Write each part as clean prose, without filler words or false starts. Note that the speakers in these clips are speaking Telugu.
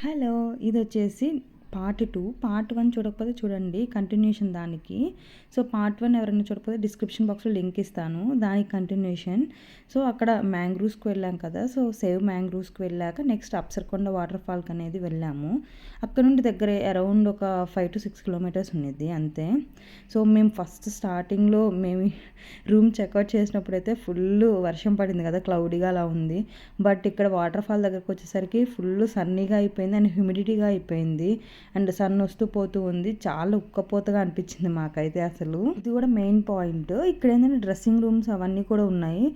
హలో! ఇదొచ్చేసి పార్ట్ 2. పార్ట్ 1 చూడకపోతే చూడండి. కంటిన్యూషన్ దానికి. సో, పార్ట్ 1 ఎవరైనా చూడకపోతే డిస్క్రిప్షన్ బాక్స్‌లో లింక్ ఇస్తాను. దానికి కంటిన్యూషన్. సో, అక్కడ మ్యాంగ్రూవ్స్‌కి వెళ్ళాం కదా! సో, సేవ్ మ్యాంగ్రూవ్స్‌కి వెళ్ళాక నెక్స్ట్ అప్సరకొండ వాటర్ ఫాల్‌కి అనేది వెళ్ళాము. అక్కడ నుండి దగ్గరే అరౌండ్ ఒక 5-6 కిలోమీటర్స్ ఉండిద్ది అంతే. సో, మేము ఫస్ట్ స్టార్టింగ్‌లో మేము రూమ్ చెక్అవుట్ చేసినప్పుడైతే ఫుల్లు వర్షం పడింది కదా! క్లౌడీగా అలా ఉంది. బట్ ఇక్కడ వాటర్ ఫాల్ దగ్గరికి వచ్చేసరికి ఫుల్లు సన్నీగా అయిపోయింది అండ్ హ్యూమిడిటీగా అయిపోయింది. అండ్ సన్ వస్తూ పోతూ ఉంది. చాలా ఉక్కపోతగా అనిపించింది మాకైతే అసలు. ఇది కూడా మెయిన్ పాయింట్. ఇక్కడ ఏంటంటే డ్రెస్సింగ్ రూమ్స్ అవన్నీ కూడా ఉన్నాయి.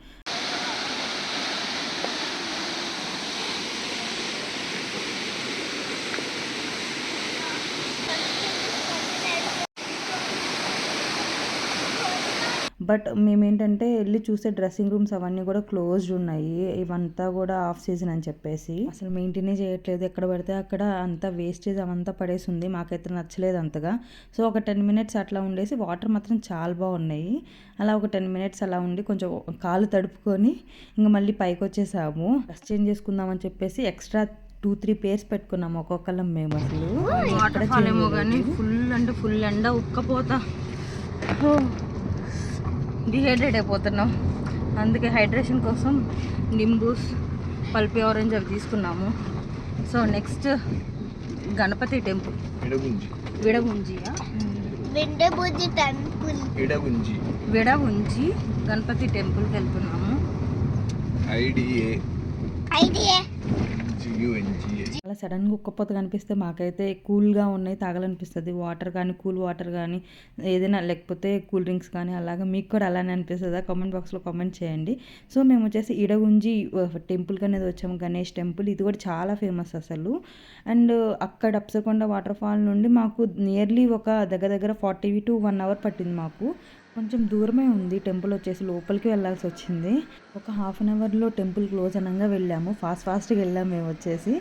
బట్ మేమేంటంటే వెళ్ళి చూసే డ్రెస్సింగ్ రూమ్స్ అవన్నీ కూడా క్లోజ్డ్ ఉన్నాయి. ఇవంతా కూడా ఆఫ్ సీజన్ అని చెప్పేసి అసలు మెయింటైనే చేయట్లేదు. ఎక్కడ పడితే అక్కడ అంతా వేస్టేజ్ అవంతా పడేసి ఉంది. మాకైతే నచ్చలేదు అంతగా. సో, ఒక 10 మినిట్స్ అట్లా ఉండేసి వాటర్ మాత్రం చాలా బాగున్నాయి. అలా ఒక 10 మినిట్స్ అలా ఉండి కొంచెం కాళ్ళు తడుపుకొని ఇంకా మళ్ళీ పైకి వచ్చేసాము. డ్రెస్ చేంజ్ చేసుకుందామని చెప్పేసి ఎక్స్ట్రా 2-3 పేర్స్ పెట్టుకున్నాము ఒక్కొక్కళ్ళం మేము. అసలు వాటర్ ఫాల్ ఏమో కానీ ఫుల్ ఎండ ఉక్కపోతా డిహైడ్రేట్ అయిపోతున్నాం. అందుకే హైడ్రేషన్ కోసం నింబూస్, పల్పి ఆరెంజ్ అవి తీసుకున్నాము. So next Ganapati temple Vidagunji Ganapati టెంపుల్కి వెళ్తున్నాము. అలా సడన్గా ఉక్కపోత కనిపిస్తే మాకైతే కూల్గా ఉన్నాయి తాగాలనిపిస్తుంది. వాటర్ కానీ కూల్ వాటర్ కానీ ఏదైనా లేకపోతే కూల్ డ్రింక్స్ కానీ అలాగా మీకు కూడా అలానే అనిపిస్తుందా? కామెంట్ బాక్స్లో కామెంట్ చేయండి. సో మేము వచ్చేసి ఇడగుంజి టెంపుల్కి అనేది వచ్చాము. గణేష్ టెంపుల్ ఇది కూడా చాలా ఫేమస్ అసలు. అండ్ అక్కడ అప్సరకొండ వాటర్ ఫాల్ నుండి మాకు నియర్లీ ఒక దగ్గర 40 to 1 hour పట్టింది మాకు. కొంచెం దూరమే ఉంది టెంపుల్ వచ్చేసి. లోపలికి వెళ్ళాల్సి వచ్చింది. ఒక హాఫ్ అన్ అవర్లో టెంపుల్ క్లోజ్ అనగా వెళ్ళాము. ఫాస్ట్గా వెళ్ళాము మేము వచ్చేసి.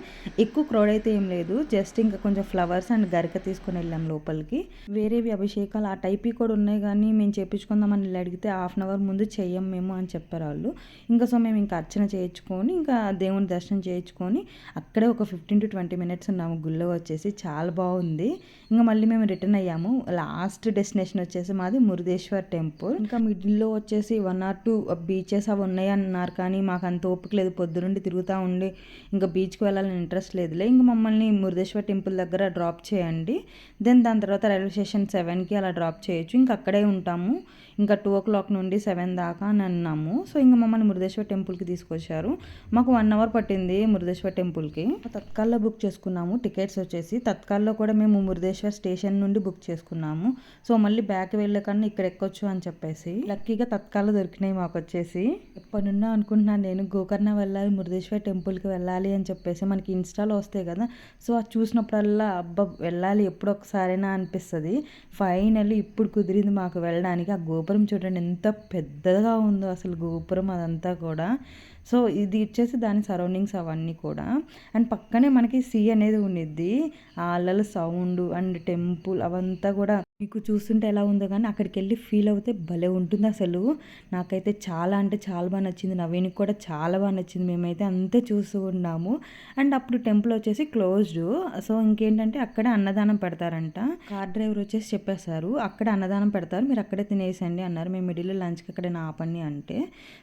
ఎక్కువ క్రౌడ్ అయితే ఏం లేదు. జస్ట్ ఇంకా కొంచెం ఫ్లవర్స్ అండ్ గరిక తీసుకొని వెళ్ళాం లోపలికి. వేరేవి అభిషేకాలు ఆ టైప్ కూడా ఉన్నాయి కానీ మేము చేయించుకుందామని అడిగితే హాఫ్ అన్ అవర్ ముందు చెయ్యం మేము అని చెప్పారు వాళ్ళు. ఇంకా సో మేము ఇంకా అర్చన చేయించుకొని ఇంకా దేవుని దర్శనం చేయించుకొని అక్కడే ఒక 15 to 20 మినిట్స్ ఉన్నాము గుళ్ళో వచ్చేసి. చాలా బాగుంది. ఇంకా మళ్ళీ మేము రిటర్న్ అయ్యాము. లాస్ట్ డెస్టినేషన్ వచ్చేసి మాది మురుదేశ్వర్ టెంపుల్. ఇంకా మిడిల్లో వచ్చేసి 1 or 2 బీచెస్ అవి ఉన్నాయి అన్నారు కానీ మాకు అంత ఓపిక లేదు. పొద్దునుండి తిరుగుతూ ఉండి ఇంకా బీచ్కి వెళ్ళాలని ఇంట్రెస్ట్ లేదులే. ఇంకా మమ్మల్ని మురుదేశ్వర్ టెంపుల్ దగ్గర డ్రాప్ చేయండి. దాని తర్వాత రైల్వే స్టేషన్ 7కి అలా డ్రాప్ చేయొచ్చు. ఇంకా అక్కడే ఉంటాము. ఇంకా 2 o'clock నుండి 7 దాకా అని అన్నాము. సో ఇంకా మమ్మల్ని మురుదేశ్వర్ టెంపుల్కి తీసుకొచ్చారు. మాకు 1 hour పట్టింది మురుదేశ్వర్ టెంపుల్కి. తత్కాల్లో బుక్ చేసుకున్నాము టికెట్స్ వచ్చేసి. తత్కాల్లో కూడా మేము మురుదేశ్వర్ స్టేషన్ నుండి బుక్ చేసుకున్నాము. సో మళ్ళీ బ్యాక్ వెళ్ళే కన్నా ఇక్కడ ఎక్కొచ్చు అని చెప్పేసి లక్కీగా తత్కాల్లో దొరికినాయి మాకు వచ్చేసి. ఎప్పటినున్నా అనుకుంటున్నాను నేను గోకర్ణ వెళ్ళాలి, మురుదేశ్వర్ టెంపుల్కి వెళ్ళాలి అని చెప్పేసి. మనకి ఇన్స్టాలో వస్తాయి కదా. సో అది చూసినప్పుడల్లా అబ్బా వెళ్ళాలి ఎప్పుడొకసారైనా అనిపిస్తుంది. ఫైనల్లీ ఇప్పుడు కుదిరింది మాకు వెళ్ళడానికి. ఆ గోపురం చూడండి ఎంత పెద్దగా ఉందో అసలు గోపురం అదంతా కూడా. సో ఇది వచ్చేసి దాని సరౌండింగ్స్ అవన్నీ కూడా. అండ్ పక్కనే మనకి సీ అనేది ఉండిద్ది. ఆ అలల సౌండ్ అండ్ టెంపుల్ అవంతా కూడా మీకు చూస్తుంటే ఎలా ఉందో కానీ అక్కడికి వెళ్ళి ఫీల్ అవుతే భలే ఉంటుంది అసలు. నాకైతే చాలా అంటే చాలా బాగా నచ్చింది. నవీన్కి కూడా చాలా బాగా నచ్చింది. మేమైతే అంతే చూస్తూ ఉన్నాము. అండ్ అప్పుడు టెంపుల్ వచ్చేసి క్లోజ్డ్. సో ఇంకేంటంటే అక్కడే అన్నదానం పెడతారంట. కార్ డ్రైవర్ వచ్చేసి చెప్పేశారు అక్కడే అన్నదానం పెడతారు, మీరు అక్కడే తినేసండి అన్నారు. మేము మిడిల్లో లంచ్కి అక్కడే ఆపండి అంటే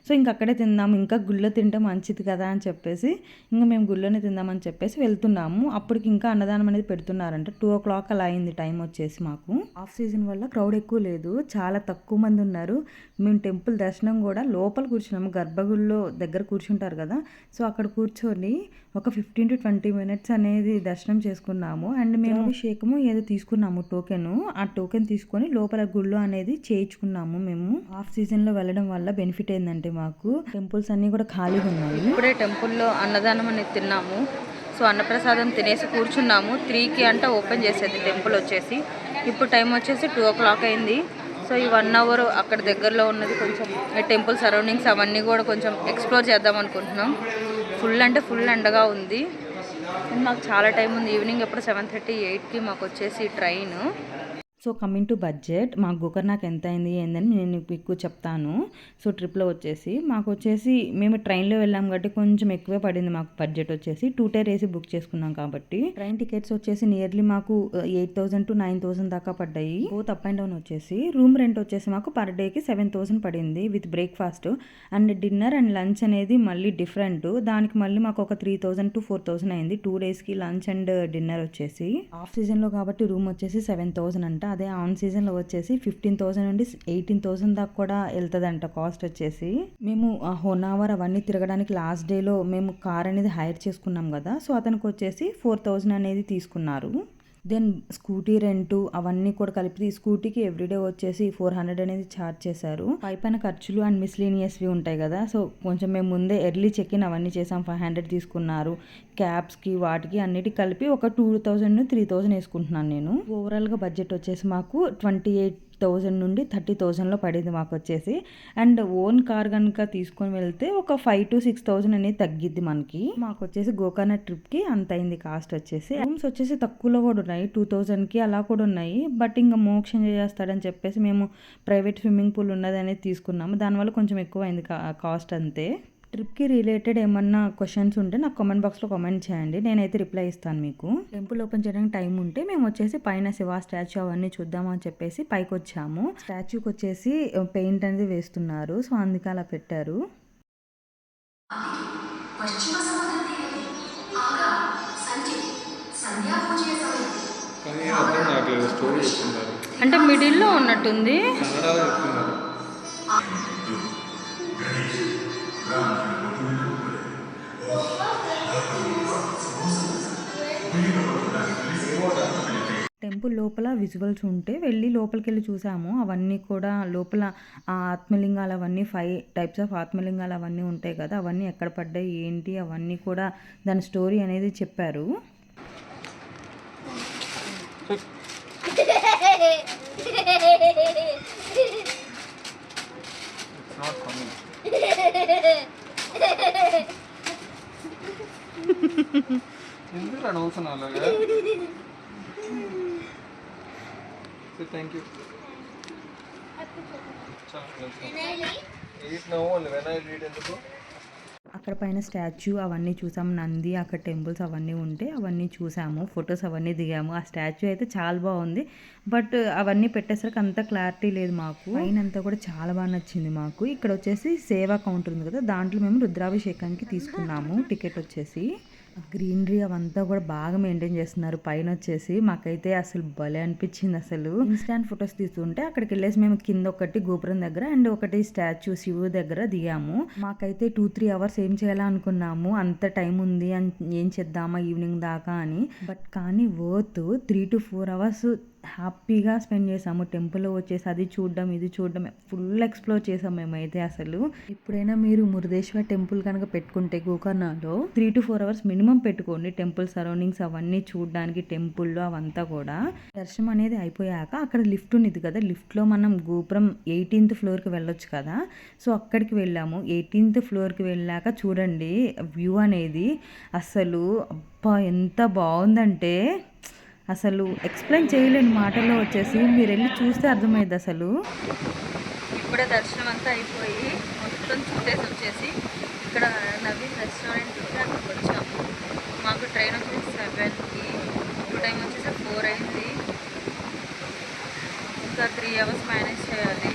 సో ఇంక అక్కడే తిందాము, ఇంకా గుళ్ళో తింటే మంచిది కదా అని చెప్పేసి ఇంకా మేము గుళ్ళోనే తిందామని చెప్పేసి వెళ్తున్నాము. అప్పటికి ఇంకా అన్నదానం అనేది పెడుతున్నారంట. 2 o'clock అలా అయింది టైం వచ్చేసి మాకు. ఆఫ్ సీజన్ వల్ల క్రౌడ్ ఎక్కువ లేదు, చాలా తక్కువ మంది ఉన్నారు. మేము టెంపుల్ దర్శనం కూడా లోపల కూర్చున్నాము. గర్భగుడిలో దగ్గర కూర్చుంటారు కదా. సో అక్కడ కూర్చొని ఒక 15 to 20 మినిట్స్ అనేది దర్శనం చేసుకున్నాము. అండ్ మేము అభిషేకము ఏదో తీసుకున్నాము టోకెన్. ఆ టోకెన్ తీసుకొని లోపల గుళ్ళో అనేది చేయించుకున్నాము. మేము ఆఫ్ సీజన్లో వెళ్ళడం వల్ల బెనిఫిట్ ఏంటంటే మాకు టెంపుల్స్ అన్నీ కూడా ఖాళీగా ఉన్నాయి. ఇప్పుడే టెంపుల్లో అన్నదానం అనేది తిన్నాము. సో అన్నప్రసాదం తినేసి కూర్చున్నాము. 3కి అంట ఓపెన్ చేసేది టెంపుల్ వచ్చేసి. ఇప్పుడు టైం వచ్చేసి 2 o'clock అయింది. సో ఈ 1 hour అక్కడ దగ్గరలో ఉన్నది కొంచెం టెంపుల్ సరౌండింగ్స్ అవన్నీ కూడా కొంచెం ఎక్స్ప్లోర్ చేద్దాం అనుకుంటున్నాం. ఫుల్ అంటే ఫుల్ ఎండగా ఉంది. మాకు చాలా టైం ఉంది. ఈవినింగ్ ఎప్పుడు 7:30, 8కి మాకు వచ్చేసి train. So coming to budget మా గోకర్ణకి ఎంత అయింది ఏందని నేను మీకు చెప్తాను. సో ట్రిప్లో వచ్చేసి మాకు వచ్చేసి మేము ట్రైన్లో వెళ్ళాం కాబట్టి కొంచెం ఎక్కువే పడింది మాకు బడ్జెట్ వచ్చేసి 2 టైర్ ఏసీ బుక్ చేసుకున్నాం కాబట్టి ట్రైన్ టికెట్స్ వచ్చేసి నియర్లీ మాకు 8,000 to 9,000 దాకా పడ్డాయి. బోత్ అప్ అండ్ డౌన్ వచ్చేసి రూమ్ రెంట్ వచ్చేసి మాకు పర్ డేకి 7,000 పడింది with breakfast and dinner and lunch అనేది మళ్ళీ డిఫరెంట్. దానికి మళ్ళీ మాకు ఒక 3,000 to 4,000 అయింది 2 డేస్కి లంచ్ అండ్ డిన్నర్ వచ్చేసి. ఆఫ్ సీజన్లో కాబట్టి రూమ్ వచ్చేసి 7,000 అంట. అదే ఆన్ సీజన్లో వచ్చేసి 15,000 నుండి 18,000 దాకా కూడా వెళ్తుందంట కాస్ట్ వచ్చేసి. మేము హోనావర్ అవన్నీ తిరగడానికి లాస్ట్ డేలో మేము కార్ అనేది హైర్ చేసుకున్నాం కదా, సో అతనికి వచ్చేసి 4,000 అనేది తీసుకున్నారు. దెన్ స్కూటీ రెంటు అవన్నీ కూడా కలిపి స్కూటీకి ఎవ్రీడే వచ్చేసి 400 అనేది ఛార్జ్ చేశారు. పైన ఖర్చులు అండ్ మిస్లీనియస్వి ఉంటాయి కదా, సో కొంచెం మేము ముందే ఎర్లీ చెక్ ఇన్ అవన్నీ చేసాం. 500 తీసుకున్నారు. క్యాబ్స్కి వాటికి అన్నిటికి కలిపి ఒక 2,000 3,000 వేసుకుంటున్నాను నేను. ఓవరాల్గా బడ్జెట్ వచ్చేసి మాకు 28,000 నుండి 30,000లో పడింది మాకు వచ్చేసి. అండ్ ఓన్ కార్ కనుక తీసుకొని వెళ్తే ఒక 5,000 to 6,000 అనేది తగ్గిద్ది మనకి. మాకు వచ్చేసి గోకర్ణ ట్రిప్కి అంత అయింది కాస్ట్ వచ్చేసి. రూమ్స్ వచ్చేసి తక్కువలో కూడా ఉన్నాయి, 2,000కి అలా కూడా ఉన్నాయి. బట్ ఇంకా మోక్షం చేస్తాడని చెప్పేసి మేము ప్రైవేట్ స్విమ్మింగ్ పూల్ ఉన్నది అనేది తీసుకున్నాము. దానివల్ల కొంచెం ఎక్కువ అయింది కాస్ట్ అంతే. ట్రిప్కి రిలేటెడ్ ఏమన్నా క్వశ్చన్స్ ఉంటే నాకు కామెంట్ బాక్స్లో కామెంట్ చేయండి, నేనైతే రిప్లై ఇస్తాను మీకు. టెంపుల్ ఓపెన్ చేయడానికి టైం ఉంటే మేము వచ్చేసి పైన శివ స్టాచ్యూ అవన్నీ చూద్దామని చెప్పేసి పైకి వచ్చాము. స్టాచ్యూకి వచ్చేసి పెయింట్ అనేది వేస్తున్నారు, సో అందుకే అలా పెట్టారు. అంటే మిడిల్లో ఉన్నట్టుంది. టెంపుల్ లోపల విజువల్స్ ఉంటే వెళ్ళి లోపలికి వెళ్ళి చూసాము. అవన్నీ కూడా లోపల ఆత్మలింగాలు అవన్నీ 5 టైప్స్ ఆఫ్ ఆత్మలింగాలు అవన్నీ ఉంటాయి కదా, అవన్నీ ఎక్కడ పడ్డాయి ఏంటి అవన్నీ కూడా దాని స్టోరీ అనేది చెప్పారు. Thank you. అక్కడ పైన స్టాచ్యూ అవన్నీ చూసాము. నంది అక్కడ టెంపుల్స్ అవన్నీ ఉంటే అవన్నీ చూసాము, ఫొటోస్ అవన్నీ దిగాము. ఆ స్టాచ్యూ అయితే చాలా బాగుంది, బట్ అవన్నీ పెట్టేసరికి అంత క్లారిటీ లేదు మాకు. పైన అంతా కూడా చాలా బాగా నచ్చింది మాకు. ఇక్కడ వచ్చేసి సేవా కౌంటర్ ఉంది కదా, దాంట్లో మేము రుద్రాభిషేకానికి తీసుకున్నాము టికెట్ వచ్చేసి. గ్రీనరీ అవంతా కూడా బాగా మెయింటైన్ చేస్తున్నారు. పైన వచ్చేసి మాకైతే అసలు భలే అనిపించింది. అసలు ఇన్స్టాంట్ ఫొటోస్ తీస్తుంటే అక్కడికి వెళ్ళేసి మేము కింద ఒకటి గోపురం దగ్గర అండ్ ఒకటి స్టాచ్యూ శివుడు దగ్గర దిగాము. మాకైతే 2-3 అవర్స్ ఏం చేయాలా అనుకున్నాము, అంత టైం ఉంది ఏం చేద్దామా ఈవినింగ్ దాకా అని. బట్ కానీ వర్త్ 3 to 4 అవర్స్ హ్యాపీగా స్పెండ్ చేసాము. టెంపుల్లో వచ్చేసి అది చూడడం ఇది చూడడం ఫుల్ ఎక్స్ప్లోర్ చేసాం మేమైతే. అసలు ఎప్పుడైనా మీరు మురుదేశ్వర టెంపుల్ కనుక పెట్టుకుంటే గోకర్ణలో 3 to 4 అవర్స్ మినిమం పెట్టుకోండి టెంపుల్ సరౌండింగ్స్ అవన్నీ చూడడానికి. టెంపుల్లో అవంతా కూడా దర్శనం అనేది అయిపోయాక అక్కడ లిఫ్ట్ ఉంది కదా, లిఫ్ట్లో మనం గోపురం 18th ఫ్లోర్కి వెళ్ళొచ్చు కదా, సో అక్కడికి వెళ్ళాము. 18th ఫ్లోర్కి వెళ్ళాక చూడండి వ్యూ అనేది అసలు అబ్బా ఎంత బాగుందంటే అసలు ఎక్స్ప్లెయిన్ చేయలేని మాటల్లో వచ్చేసి మీరు వెళ్ళి చూస్తే అర్థమైంది. అసలు ఇప్పుడే దర్శనం అంతా అయిపోయి మొత్తం చూసేసి వచ్చేసి ఇక్కడ నవీన్ రెస్టారెంట్ ఉంది, అక్కడికి వచ్చాము. మాకు ట్రైన్ వచ్చేసి 7కి, టైం వచ్చేసి 4 అయింది. ఇంకా 3 అవర్స్ మేనేజ్ చేయాలి.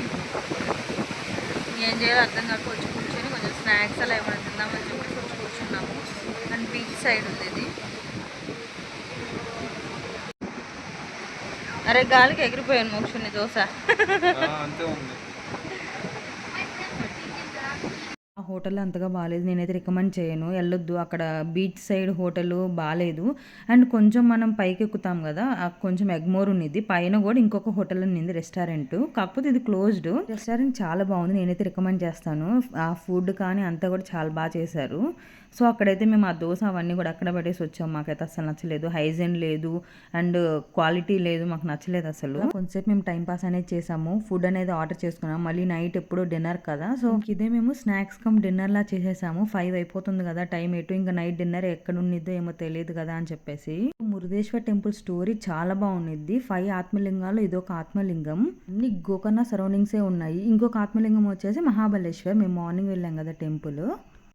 ఏం చేయాలో అర్థం కాక వచ్చి కూర్చొని కొంచెం స్నాక్స్ అలా ఏమైనా తిందామని చెప్పేసి వచ్చి కూర్చున్నాము. అండ్ బీచ్ సైడ్ ఉంది ఇది. అరే గాలికి ఎగిరిపోయాను మోక్షుని దోశ. ఆ హోటల్ అంతగా బాగాలేదు, నేనైతే రికమెండ్ చేయను, వెళ్ళొద్దు. అక్కడ బీచ్ సైడ్ హోటల్ బాగాలేదు. అండ్ కొంచెం మనం పైకి ఎక్కుతాం కదా, కొంచెం ఎగ్మోర్ ఉన్నది, పైన కూడా ఇంకొక హోటల్ ఉన్నది రెస్టారెంట్, కాకపోతే ఇది క్లోజ్డ్. రెస్టారెంట్ చాలా బాగుంది, నేనైతే రికమెండ్ చేస్తాను. ఆ ఫుడ్ కానీ అంతా కూడా చాలా బాగా చేశారు. సో అక్కడైతే మేము ఆ దోశ అవన్నీ కూడా అక్కడ పెట్టేసి వచ్చాము. మాకైతే అసలు నచ్చలేదు, హైజీన్ లేదు అండ్ క్వాలిటీ లేదు, మాకు నచ్చలేదు అసలు. కొంచెంసేపు మేము టైం పాస్ అనేది చేసాము, ఫుడ్ అనేది ఆర్డర్ చేసుకున్నాము. మళ్ళీ నైట్ ఎప్పుడు డిన్నర్ కదా, సో ఇదే మేము స్నాక్స్ కమ్ డిన్నర్ లా చేసేసాము. 5 అయిపోతుంది కదా టైం, ఎటు ఇంకా నైట్ డిన్నర్ ఎక్కడ ఉండిద్దో ఏమో తెలియదు కదా అని చెప్పేసి. మురుదేశ్వర్ టెంపుల్ స్టోరీ చాలా బాగుండిద్ది. 5 ఆత్మలింగాలు ఇదొక ఆత్మలింగం, అన్ని గోకర్ణ సరౌండింగ్సే ఉన్నాయి. ఇంకొక ఆత్మలింగం వచ్చేసి మహాబలేశ్వర్, మేము మార్నింగ్ వెళ్ళాం కదా టెంపుల్.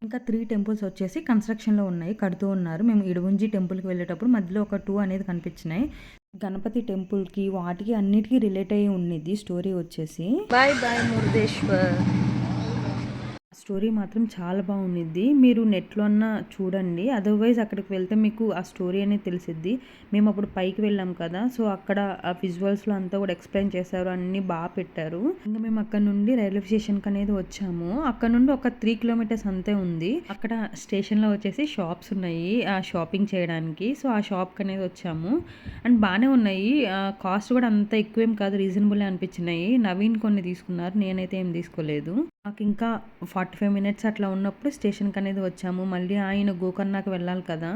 ఇంకా 3 టెంపుల్స్ వచ్చేసి కన్స్ట్రక్షన్లో ఉన్నాయి, కడుతూ ఉన్నారు. మేము ఇడుగుంజి టెంపుల్కి వెళ్ళేటప్పుడు మధ్యలో ఒక 2 అనేది కనిపించినాయి. గణపతి టెంపుల్కి వాటికి అన్నిటికీ రిలేట్ అయ్యి ఉన్నది స్టోరీ వచ్చేసి. Bye bye Murudeshwar. స్టోరీ మాత్రం చాలా బాగుండిద్ది, మీరు నెట్లో అన్నా చూడండి, అదర్వైజ్ అక్కడికి వెళ్తే మీకు ఆ స్టోరీ అనేది తెలిసిద్ది. మేము అప్పుడు పైకి వెళ్ళాం కదా, సో అక్కడ ఆ విజువల్స్లో అంతా కూడా ఎక్స్ప్లెయిన్ చేశారు, అన్నీ బాగా పెట్టారు. ఇంకా మేము అక్కడ నుండి రైల్వే స్టేషన్కి అనేది వచ్చాము. అక్కడ నుండి ఒక 3 కిలోమీటర్స్ అంతే ఉంది. అక్కడ స్టేషన్లో వచ్చేసి షాప్స్ ఉన్నాయి ఆ షాపింగ్ చేయడానికి, సో ఆ షాప్కి అనేది వచ్చాము. అండ్ బాగానే ఉన్నాయి, కాస్ట్ కూడా అంత ఎక్కువేం కాదు, రీజనబుల్ అనిపించినాయి. నవీన్ కొన్ని తీసుకున్నారు, నేనైతే ఏం తీసుకోలేదు. మాకు ఇంకా 45 మినిట్స్ అట్లా ఉన్నప్పుడు స్టేషన్కి అనేది వచ్చాము. మళ్ళీ ఆయన గోకర్ణకి వెళ్ళాలి కదా,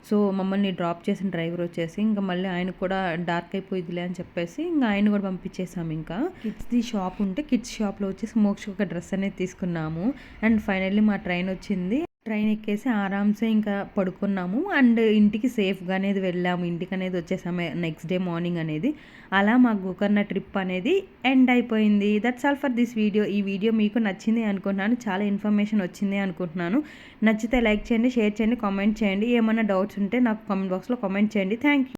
సో మమ్మల్ని డ్రాప్ చేసిన డ్రైవర్ వచ్చేసి ఇంకా మళ్ళీ ఆయన కూడా డార్క్ అయిపోయిద్దిలే అని చెప్పేసి ఇంకా ఆయన కూడా పంపించేసాము. ఇంకా కిడ్స్ది షాప్ ఉంటే కిడ్స్ షాప్లో వచ్చేసి మోక్షకి ఒక డ్రెస్ అనేది తీసుకున్నాము. అండ్ ఫైనల్లీ మా ట్రైన్ వచ్చింది. ట్రైన్ ఎక్కేసి ఆరామ్సే ఇంకా పడుకున్నాము అండ్ ఇంటికి సేఫ్గా అనేది వెళ్ళాము. ఇంటికి అనేది వచ్చేసాము నెక్స్ట్ డే మార్నింగ్ అనేది. అలా మా గోకర్ణ ట్రిప్ అనేది ఎండ్ అయిపోయింది. That's all for this video. ఈ వీడియో మీకు నచ్చింది అనుకుంటున్నాను, చాలా ఇన్ఫర్మేషన్ వచ్చింది అనుకుంటున్నాను. నచ్చితే లైక్ చేయండి, షేర్ చేయండి, కామెంట్ చేయండి. ఏమైనా డౌట్స్ ఉంటే నాకు కామెంట్ బాక్స్లో కామెంట్ చేయండి. Thank you.